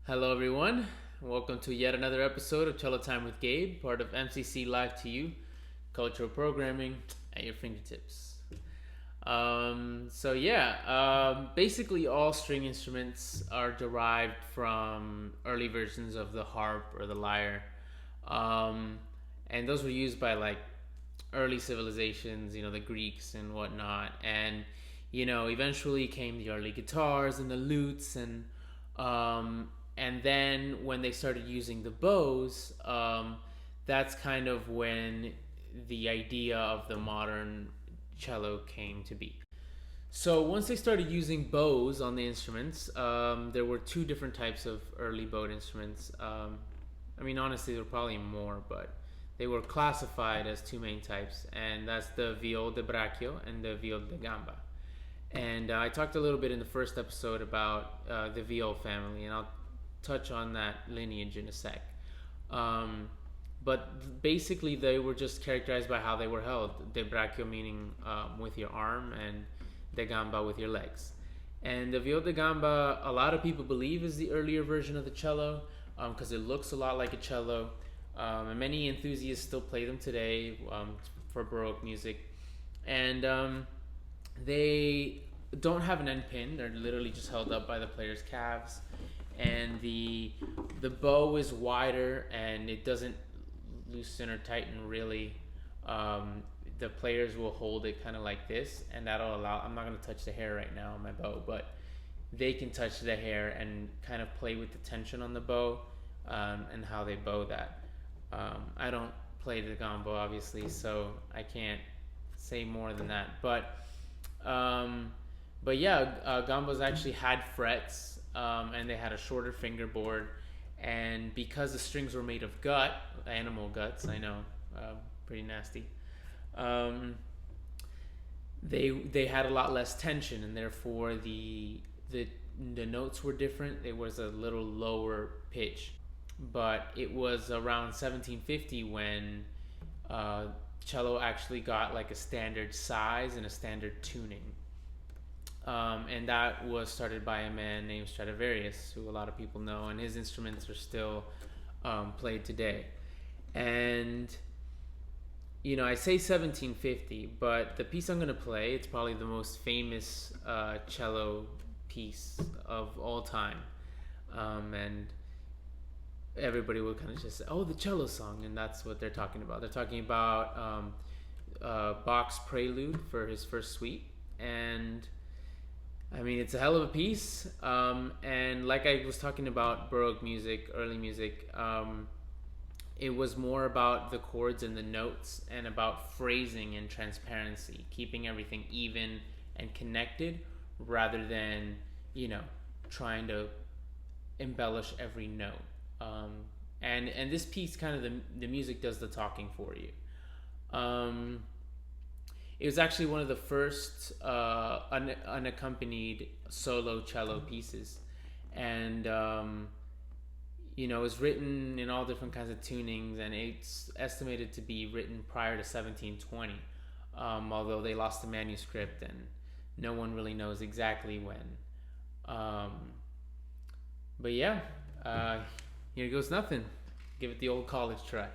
Hello, everyone. Welcome to yet another episode of Cello Time with Gabe, part of MCC Live to You, cultural programming at your fingertips. Basically, all string instruments are derived from early versions of the harp or the lyre, um, and those were used by like early civilizations, the Greeks and whatnot, and eventually came the early guitars and the lutes and then when they started using the bows, that's kind of when the idea of the modern cello came to be. So once they started using bows on the instruments, there were two different types of early bowed instruments. Honestly, there were probably more, but they were classified as two main types, and that's the viol de braccio and the viol de gamba. And I talked a little bit in the first episode about the viol family, and I'll touch on that lineage in a sec. But basically, they were just characterized by how they were held. De braccio meaning with your arm, and de gamba with your legs. And the viol de gamba, a lot of people believe is the earlier version of the cello because it looks a lot like a cello. And many enthusiasts still play them today for Baroque music. And they don't have an end pin. They're literally just held up by the player's calves. And the bow is wider and it doesn't loosen or tighten really. The players will hold it kind of like this, and that'll allow, I'm not going to touch the hair right now on my bow, but they can touch the hair and kind of play with the tension on the bow and how they bow that. I don't play the gamba obviously, so I can't say more than that. But gambas actually had frets, and they had a shorter fingerboard, and because the strings were made of animal guts, I know, pretty nasty. They had a lot less tension, and therefore the notes were different. It was a little lower pitch, but it was around 1750 when cello actually got like a standard size and a standard tuning. And that was started by a man named Stradivarius, who a lot of people know, and his instruments are still played today. And I say 1750, but the piece I'm going to play, it's probably the most famous cello piece of all time. And everybody will kind of just say, oh, the cello song, and that's what they're talking about. They're talking about Bach's Prelude for his first suite, and it's a hell of a piece. And like I was talking about Baroque music, early music, it was more about the chords and the notes and about phrasing and transparency, keeping everything even and connected rather than, trying to embellish every note. And this piece, kind of the music does the talking for you. It was actually one of the first unaccompanied solo cello pieces. And it was written in all different kinds of tunings, and it's estimated to be written prior to 1720, although they lost the manuscript and no one really knows exactly when. Here goes nothing. Give it the old college try.